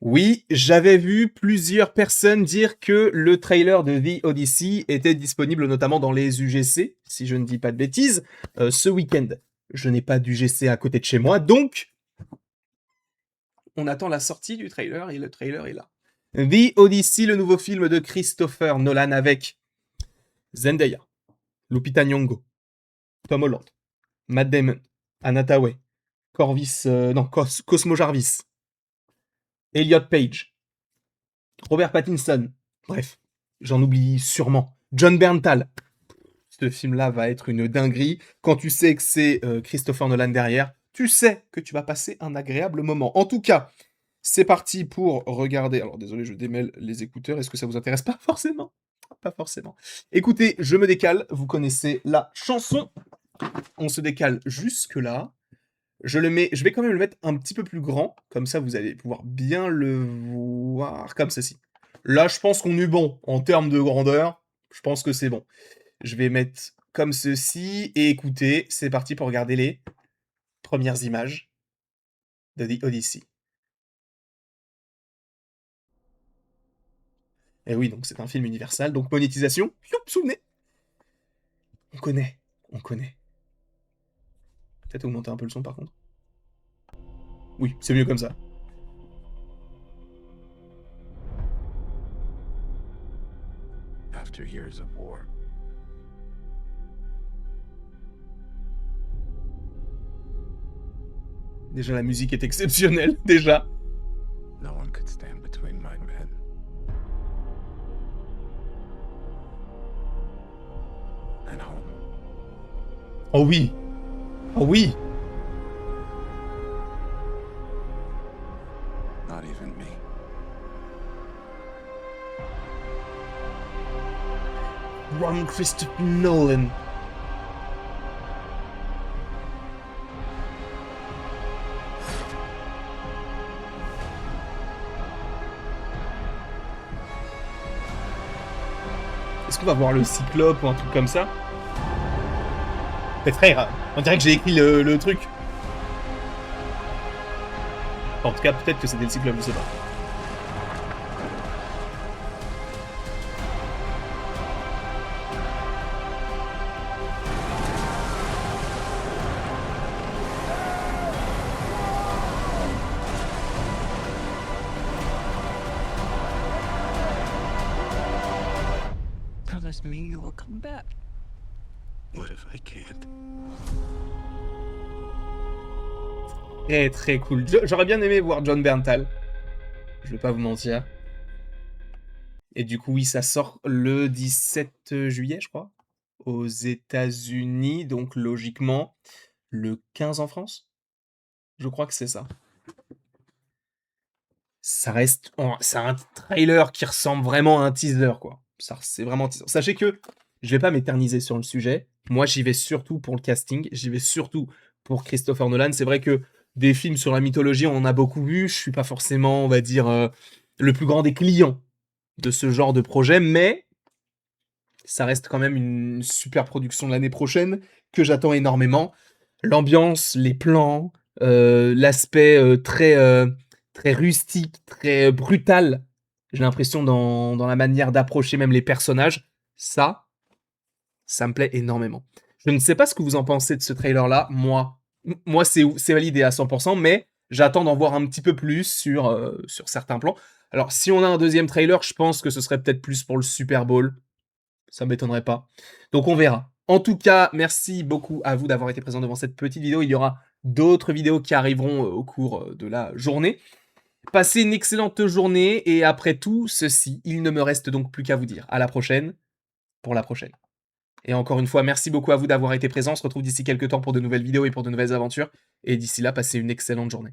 Oui, j'avais vu plusieurs personnes dire que le trailer de The Odyssey était disponible notamment dans les UGC, si je ne dis pas de bêtises, ce week-end. Je n'ai pas d'UGC à côté de chez moi, donc on attend la sortie du trailer et le trailer est là. The Odyssey, le nouveau film de Christopher Nolan avec Zendaya, Lupita Nyong'o, Tom Holland, Matt Damon, Anna Thaoué, Cosmo Jarvis, Elliot Page, Robert Pattinson. Bref, j'en oublie sûrement. John Berntal. Ce film-là va être une dinguerie. Quand tu sais que c'est Christopher Nolan derrière, tu sais que tu vas passer un agréable moment. En tout cas, c'est parti pour regarder. Alors désolé, je démêle les écouteurs. Est-ce que ça vous intéresse? Pas forcément. Pas forcément. Écoutez, je me décale. Vous connaissez la chanson. On se décale jusque là. Je vais quand même le mettre un petit peu plus grand, comme ça vous allez pouvoir bien le voir, comme ceci. Là, je pense qu'on est bon en termes de grandeur. Je pense que c'est bon. Je vais mettre comme ceci et écoutez, c'est parti pour regarder les premières images de The Odyssey. Et oui, donc c'est un film universal, donc monétisation, youp, sous le nez. On connaît, on connaît. Peut-être augmenter un peu le son par contre. Oui, c'est mieux comme ça. After years of war, Déjà la musique est exceptionnelle, déjà. no one could stand between my men and home. Oh oui, oh oui. Not even me. Ron Christopher Nolan. Est-ce qu'on va voir le Cyclope ou un truc comme ça? Mais frère, on dirait que j'ai écrit le truc. En tout cas, peut-être que c'était le Cyclope, je sais pas. Promise me you will come back. What if I can't? Très très cool. J'aurais bien aimé voir John Berntal. Je vais pas vous mentir. Et du coup, oui, ça sort le 17 juillet, je crois, aux États-Unis. Donc logiquement, le 15 en France. Je crois que c'est ça. Ça reste, c'est un trailer qui ressemble vraiment à un teaser, quoi. Ça, c'est vraiment un teaser. Sachez que je vais pas m'éterniser sur le sujet. Moi, j'y vais surtout pour le casting. J'y vais surtout pour Christopher Nolan. C'est vrai que des films sur la mythologie, on en a beaucoup vu. Je suis pas forcément, on va dire, le plus grand des clients de ce genre de projet, mais ça reste quand même une super production de l'année prochaine que j'attends énormément. L'ambiance, les plans, l'aspect très rustique, très brutal, j'ai l'impression dans la manière d'approcher même les personnages, ça me plaît énormément. Je ne sais pas ce que vous en pensez de ce trailer-là. Moi c'est validé à 100%, mais j'attends d'en voir un petit peu plus sur certains plans. Alors, si on a un deuxième trailer, je pense que ce serait peut-être plus pour le Super Bowl. Ça m'étonnerait pas. Donc on verra. En tout cas, merci beaucoup à vous d'avoir été présent devant cette petite vidéo. Il y aura d'autres vidéos qui arriveront au cours de la journée. Passez une excellente journée et après tout ceci, il ne me reste donc plus qu'à vous dire à la prochaine pour la prochaine. Et encore une fois, merci beaucoup à vous d'avoir été présent. On se retrouve d'ici quelques temps pour de nouvelles vidéos et pour de nouvelles aventures. Et d'ici là, passez une excellente journée.